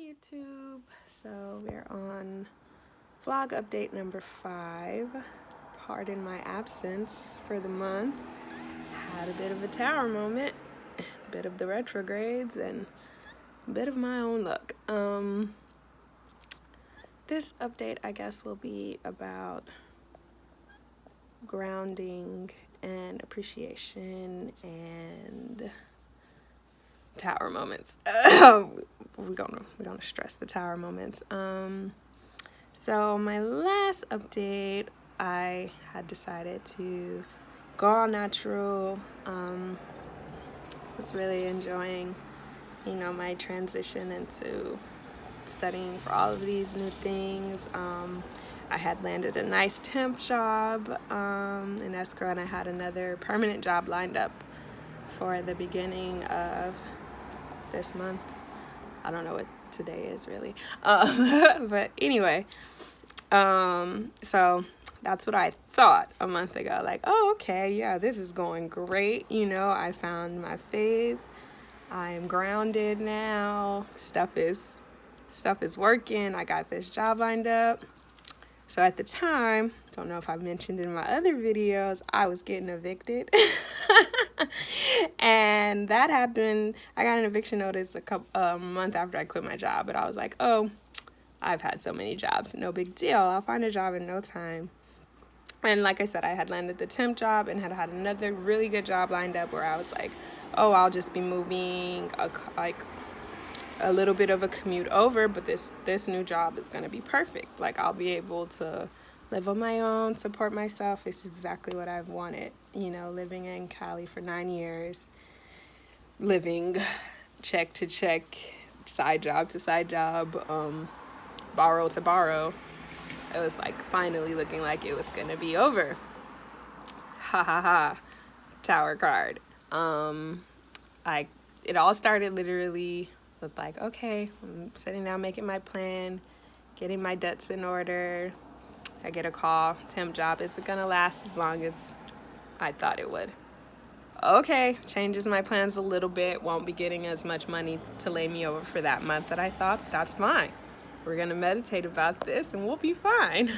YouTube. So we're on vlog update number 5. Pardon my absence for the month. Had a bit of a tower moment, a bit of the retrogrades, and a bit of my own luck. This update, I guess, will be about grounding and appreciation and tower moments. we're gonna stress the tower moments. So my last update, I had decided to go all natural. Was really enjoying, my transition into studying for all of these new things. I had landed a nice temp job in escrow, and I had another permanent job lined up for the beginning of this month. I don't know what today is really, but anyway, so that's what I thought a month ago, like, oh, okay, yeah, this is going great. I found my faith. I am grounded now. Stuff is working. I got this job lined up. So at the time, don't know if I mentioned in my other videos, I was getting evicted. And that happened. I got an eviction notice a month after I quit my job, but I was like, oh, I've had so many jobs, no big deal. I'll find a job in no time. And like I said, I had landed the temp job and had another really good job lined up where I was like, oh, I'll just be moving a little bit of a commute over, but this new job is going to be perfect. Like, I'll be able to live on my own, support myself. It's exactly what I've wanted. Living in Cali for 9 years, living check to check, side job to side job, borrow to borrow. It was like finally looking like it was going to be over. Ha ha ha. Tower card. It all started literally with like, okay, I'm sitting down making my plan, getting my debts in order. I get a call, temp job, is it gonna last as long as I thought it would? Okay, changes my plans a little bit, won't be getting as much money to lay me over for that month that I thought. That's fine. We're gonna meditate about this and we'll be fine.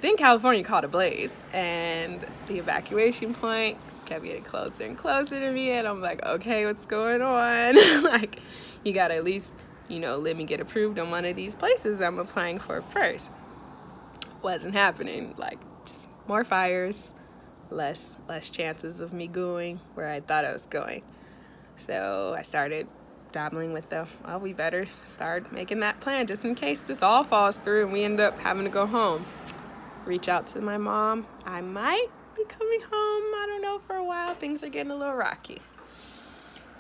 Then California caught a blaze, and the evacuation point kept getting closer and closer to me, and I'm like, okay, what's going on? Like, you gotta at least, let me get approved on one of these places I'm applying for first. Wasn't happening. Like, just more fires, less chances of me going where I thought I was going. So I started dabbling with we better start making that plan just in case this all falls through and we end up having to go home. Reach out to my mom. I might be coming home, I don't know, for a while. Things are getting a little rocky.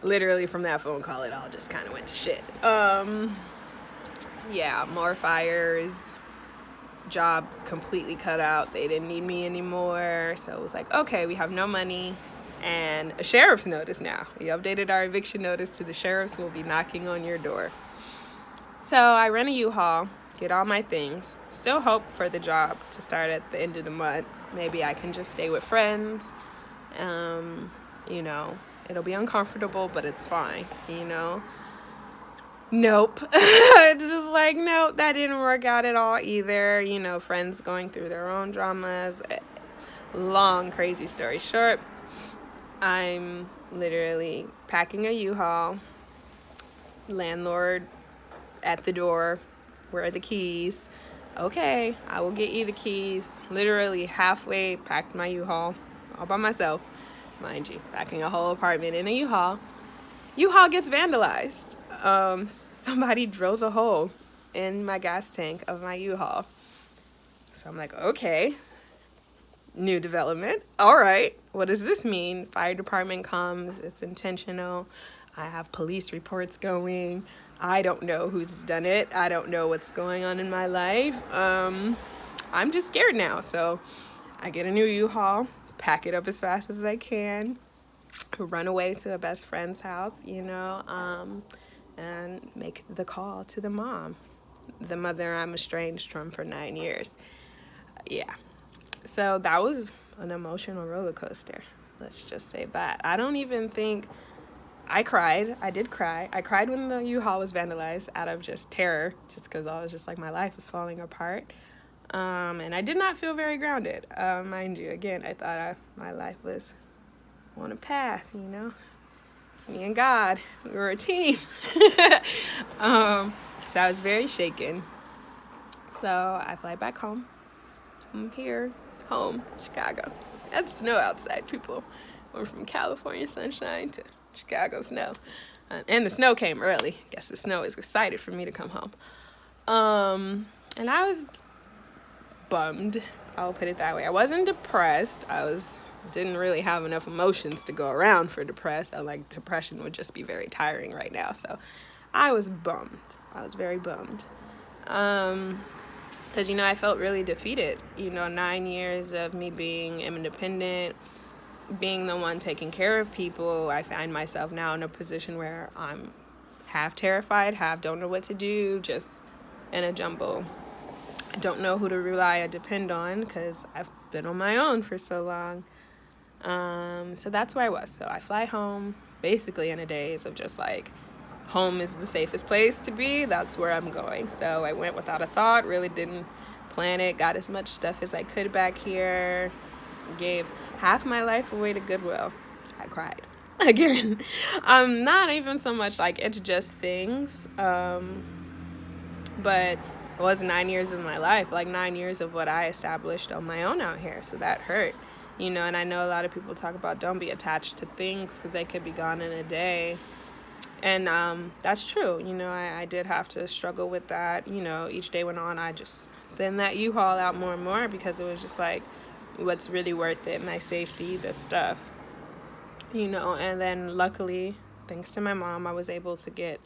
Literally from that phone call, it all just kind of went to shit. Yeah, more fires. Job completely cut out. They didn't need me anymore. So it was like, okay, we have no money and a sheriff's notice now. We updated our eviction notice to the sheriffs will be knocking on your door. So I rent a U-Haul, get all my things, still hope for the job to start at the end of the month. Maybe I can just stay with friends. It'll be uncomfortable, but it's fine, Nope. It's just like, nope, that didn't work out at all either. Friends going through their own dramas. Long, crazy story short, I'm literally packing a U-Haul. Landlord at the door. Where are the keys? Okay, I will get you the keys. Literally halfway packed my U-Haul all by myself. Mind you, packing a whole apartment in a U-Haul. U-Haul gets vandalized. Somebody drills a hole in my gas tank of my U-Haul. So I'm like, okay, new development. All right, what does this mean? Fire department comes, it's intentional. I have police reports going. I don't know who's done it. I don't know what's going on in my life. I'm just scared now. So I get a new U-Haul, pack it up as fast as I can, run away to a best friend's house, and make the call to the mom, the mother I'm estranged from for 9 years. Yeah. So that was an emotional roller coaster. Let's just say that. I don't even think I cried. I did cry. I cried when the U-Haul was vandalized out of just terror, just because I was just like, my life was falling apart. And I did not feel very grounded. Mind you, again, I thought my life was on a path, you know. Me and God, we were a team. So I was very shaken. So I fly back home. I'm here, home, Chicago. It's snow outside, people. We're from California sunshine to Chicago snow. And the snow came early. Guess the snow is excited for me to come home. And I was bummed. I'll put it that way. I wasn't depressed. Didn't really have enough emotions to go around for depressed. Depression would just be very tiring right now. So I was bummed. I was very bummed. Because, you know, I felt really defeated. You know, 9 years of me being independent, being the one taking care of people, I find myself now in a position where I'm half terrified, half don't know what to do, just in a jumble. I don't know who to rely or depend on because I've been on my own for so long. So that's where I was. So I fly home basically in a daze of just like, home is the safest place to be. That's where I'm going. So I went without a thought, really didn't plan it, got as much stuff as I could back here, gave half my life away to Goodwill. I cried again. Not even so much like it's just things, but it was 9 years of my life, like 9 years of what I established on my own out here. So that hurt, you know. And I know a lot of people talk about don't be attached to things because they could be gone in a day. And that's true. You know, I did have to struggle with that. You know, each day went on, I just thinned that U-Haul out more and more because it was just like, what's really worth it? My safety, this stuff. You know, and then luckily, thanks to my mom, I was able to get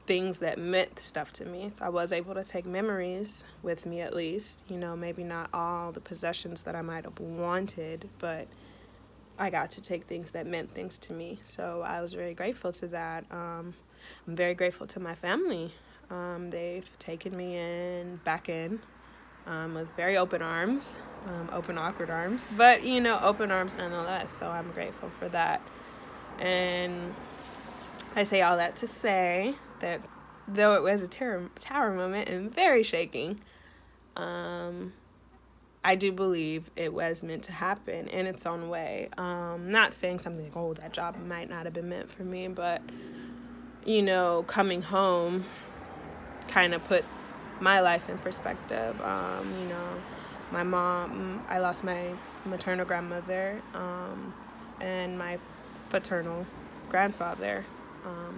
things that meant stuff to me. So I was able to take memories with me at least. You know, maybe not all the possessions that I might have wanted, but I got to take things that meant things to me. So I was very grateful to that. I'm very grateful to my family. They've taken me back in with very open arms, open awkward arms, but you know, open arms nonetheless. So I'm grateful for that. And I say all that to say that though it was a tower moment and very shaking, I do believe it was meant to happen in its own way. Not saying something like, oh, that job might not have been meant for me, but, you know, coming home kind of put my life in perspective. You know, my mom, I lost my maternal grandmother and my paternal grandfather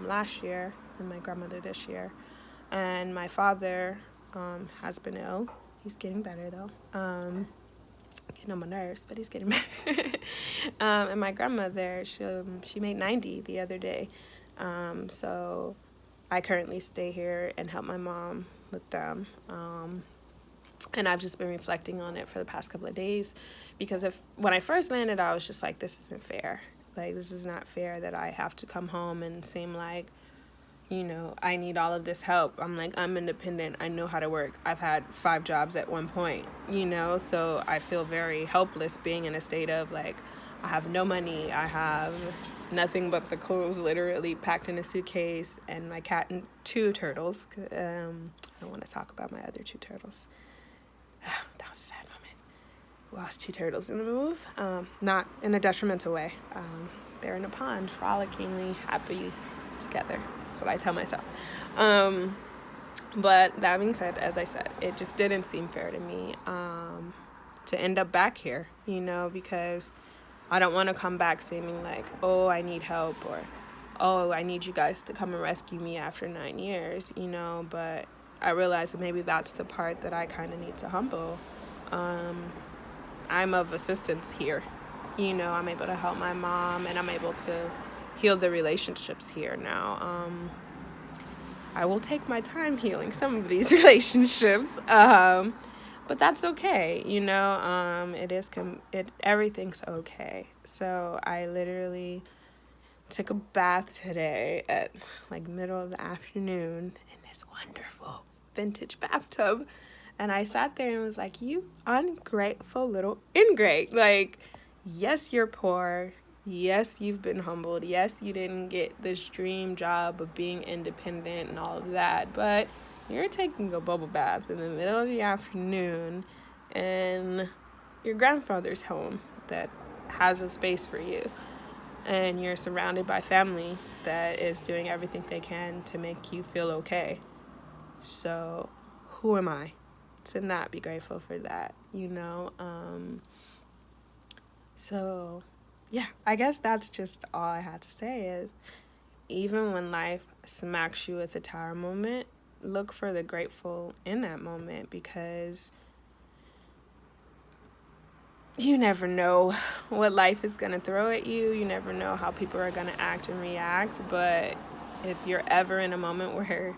last year, and my grandmother this year. And my father has been ill. He's getting better, though. Getting on my nerves, but he's getting better. And my grandmother, she made 90 the other day. So I currently stay here and help my mom with them. And I've just been reflecting on it for the past couple of days because when I first landed, I was just like, this isn't fair. Like, this is not fair that I have to come home and seem like, you know, I need all of this help. I'm like, I'm independent. I know how to work. I've had 5 jobs at one point, you know, so I feel very helpless being in a state of like, I have no money. I have nothing but the clothes literally packed in a suitcase and my cat and 2 turtles. I don't want to talk about my other 2 turtles. That was a sad moment. Lost 2 turtles in the move. Not in a detrimental way. They're in a pond, frolicking, happy together. That's what I tell myself. But that being said, as I said, it just didn't seem fair to me to end up back here, you know, because I don't want to come back seeming like, oh, I need help, or, oh, I need you guys to come and rescue me after 9 years, you know, but I realized that maybe that's the part that I kind of need to humble. I'm of assistance here. You know, I'm able to help my mom, and I'm able to heal the relationships here now. I will take my time healing some of these relationships, but that's okay. You know, everything's okay. So I literally took a bath today at like middle of the afternoon in this wonderful vintage bathtub, and I sat there and was like, you ungrateful little ingrate. Like, yes, you're poor. Yes, you've been humbled. Yes, you didn't get this dream job of being independent and all of that, but you're taking a bubble bath in the middle of the afternoon in your grandfather's home that has a space for you, and you're surrounded by family that is doing everything they can to make you feel okay. So who am I to not be grateful for that, you know? So yeah, I guess that's just all I had to say is, even when life smacks you with a tower moment, look for the grateful in that moment, because you never know what life is going to throw at you. You never know how people are going to act and react. But if you're ever in a moment where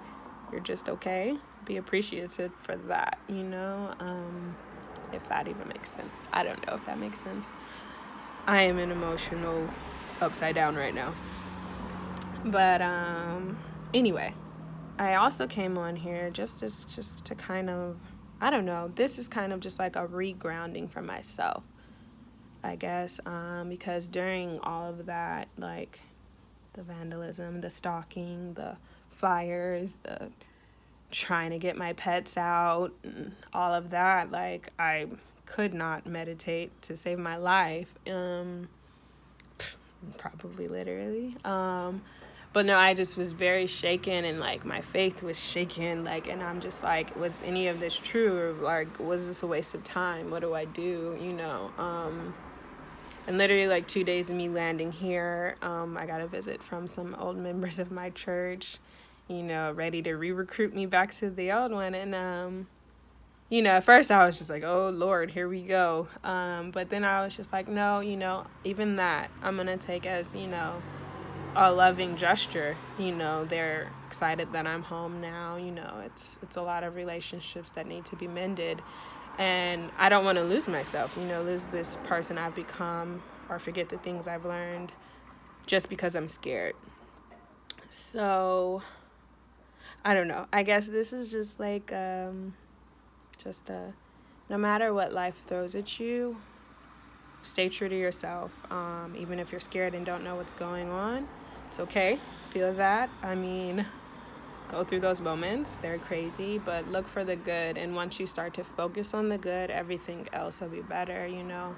you're just okay, be appreciative for that, you know? If that even makes sense. I don't know if that makes sense. I am an emotional upside down right now. But anyway, I also came on here just to kind of, I don't know, this is kind of just like a regrounding for myself, I guess, because during all of that, like the vandalism, the stalking, the fires, the trying to get my pets out, and all of that, like I could not meditate to save my life, probably literally, but no, I just was very shaken, and like my faith was shaken, like, and I'm just like, was any of this true, or like, was this a waste of time? What do I do, you know? And literally like 2 days of me landing here, I got a visit from some old members of my church, you know, ready to re-recruit me back to the old one. And you know, at first I was just like, oh Lord, here we go, but then I was just like, no, you know, even that I'm gonna take as, you know, a loving gesture. You know, they're excited that I'm home now. You know, it's a lot of relationships that need to be mended, and I don't want to lose myself, you know, lose this person I've become, or forget the things I've learned just because I'm scared. So I don't know, I guess this is just like just no matter what life throws at you, stay true to yourself. Even if you're scared and don't know what's going on, it's okay. Feel that. I mean, go through those moments. They're crazy, but look for the good. And once you start to focus on the good, everything else will be better, you know.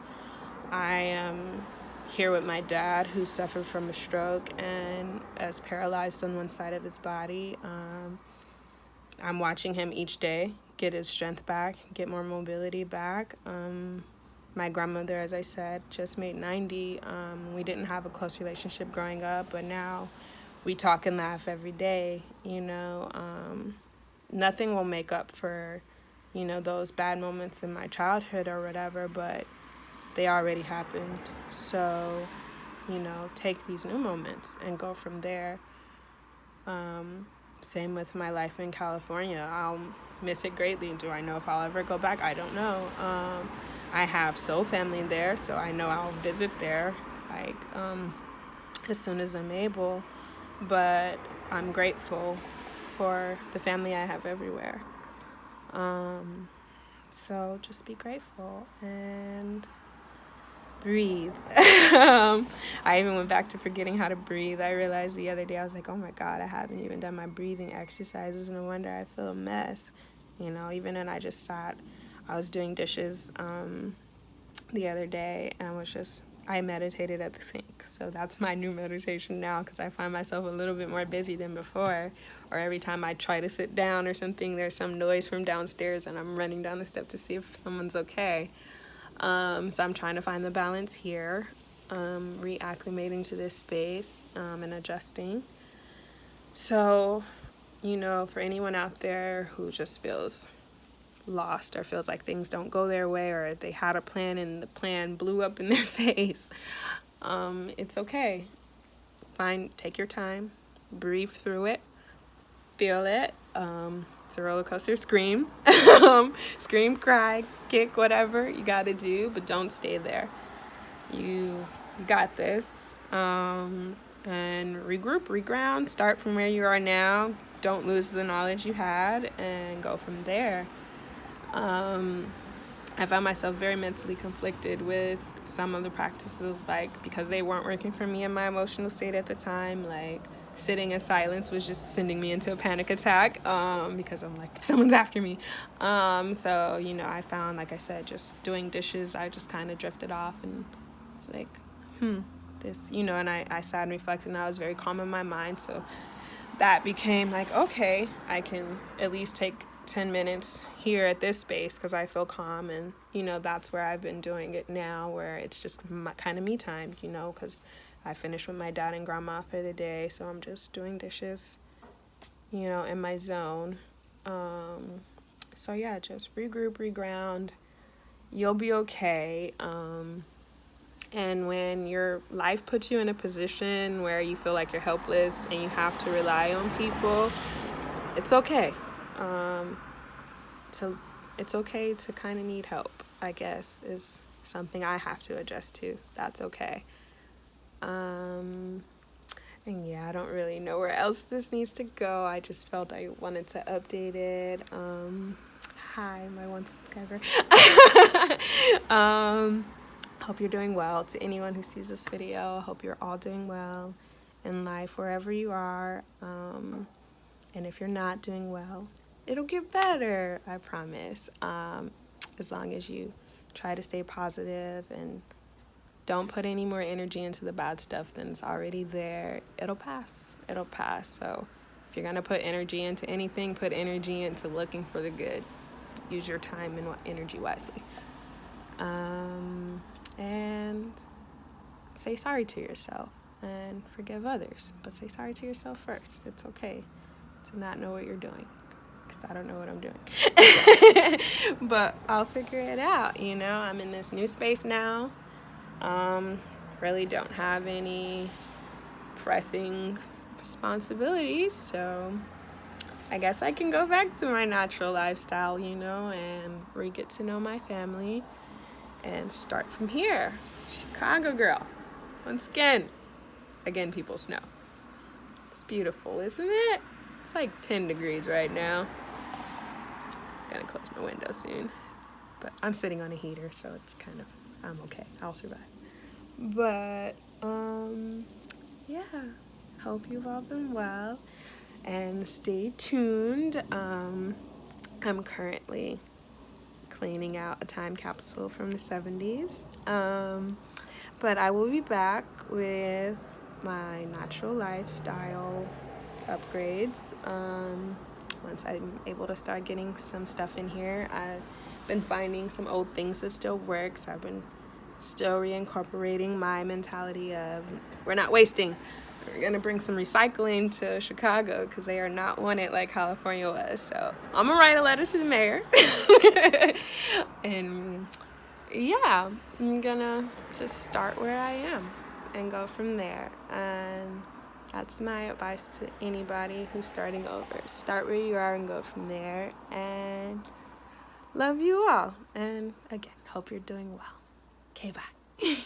I am here with my dad, who suffered from a stroke and is paralyzed on one side of his body. I'm watching him each day get his strength back, get more mobility back. My grandmother, as I said, just made 90. We didn't have a close relationship growing up, but now we talk and laugh every day, you know. Nothing will make up for, you know, those bad moments in my childhood or whatever, but they already happened. So, you know, take these new moments and go from there. Same with my life in California. I'll miss it greatly. Do I know if I'll ever go back? I don't know. I have soul family there, so I know I'll visit there, like, as soon as I'm able. But I'm grateful for the family I have everywhere. So just be grateful and breathe. I even went back to forgetting how to breathe. I realized the other day, I was like, oh my God, I haven't even done my breathing exercises. No wonder I feel a mess. You know, even when I just sat, I was doing dishes the other day, and I meditated at the sink. So that's my new meditation now, because I find myself a little bit more busy than before. Or every time I try to sit down or something, there's some noise from downstairs, and I'm running down the step to see if someone's okay. So I'm trying to find the balance here, reacclimating to this space, and adjusting. So, you know, for anyone out there who just feels lost or feels like things don't go their way, or they had a plan and the plan blew up in their face, it's okay. Take your time, breathe through it, feel it. It's a roller coaster. Scream. Scream, cry, kick, whatever you gotta do, but don't stay there. You got this. And regroup, reground, start from where you are now. Don't lose the knowledge you had, and go from there. I found myself very mentally conflicted with some of the practices, like, because they weren't working for me in my emotional state at the time. Like, sitting in silence was just sending me into a panic attack, because I'm like, someone's after me. So, you know, I found, like I said, just doing dishes, I just kind of drifted off, and it's like, this, you know, and I sat and reflected, and I was very calm in my mind. So that became like, okay, I can at least take 10 minutes here at this space because I feel calm. And, you know, that's where I've been doing it now, where it's just my kind of me time, you know, because I finished with my dad and grandma for the day. So I'm just doing dishes, you know, in my zone. So yeah, just regroup, reground. You'll be okay. And when your life puts you in a position where you feel like you're helpless and you have to rely on people, it's okay. It's okay to kind of need help, I guess, is something I have to adjust to. That's okay. And yeah, I don't really know where else this needs to go. I just felt I wanted to update it. Hi, my one subscriber. Hope you're doing well. To anyone who sees this video, I hope you're all doing well in life, wherever you are. And if you're not doing well, it'll get better, I promise. As long as you try to stay positive and don't put any more energy into the bad stuff than is already there, it'll pass. It'll pass. So if you're going to put energy into anything, put energy into looking for the good. Use your time and energy wisely. And say sorry to yourself and forgive others. But say sorry to yourself first. It's okay to not know what you're doing, because I don't know what I'm doing. But I'll figure it out, you know. I'm in this new space now. Really don't have any pressing responsibilities, so I guess I can go back to my natural lifestyle, you know, and get to know my family and start from here. Chicago girl. Once again, people, snow. It's beautiful, isn't it? It's like 10 degrees right now. Gonna close my window soon. But I'm sitting on a heater, so it's kind of, I'm okay. I'll survive. But, yeah. Hope you've all been well. And stay tuned. I'm currently cleaning out a time capsule from the 70s. But I will be back with my natural lifestyle upgrades once I'm able to start getting some stuff in here. I've been finding some old things that still work, so I've been still reincorporating my mentality of we're not wasting. We're gonna bring some recycling to Chicago because they are not wanted like California was. So I'm gonna write a letter to the mayor. And yeah, I'm gonna just start where I am and go from there. And that's my advice to anybody who's starting over. Start where you are and go from there. And love you all. And again, hope you're doing well. Okay, bye.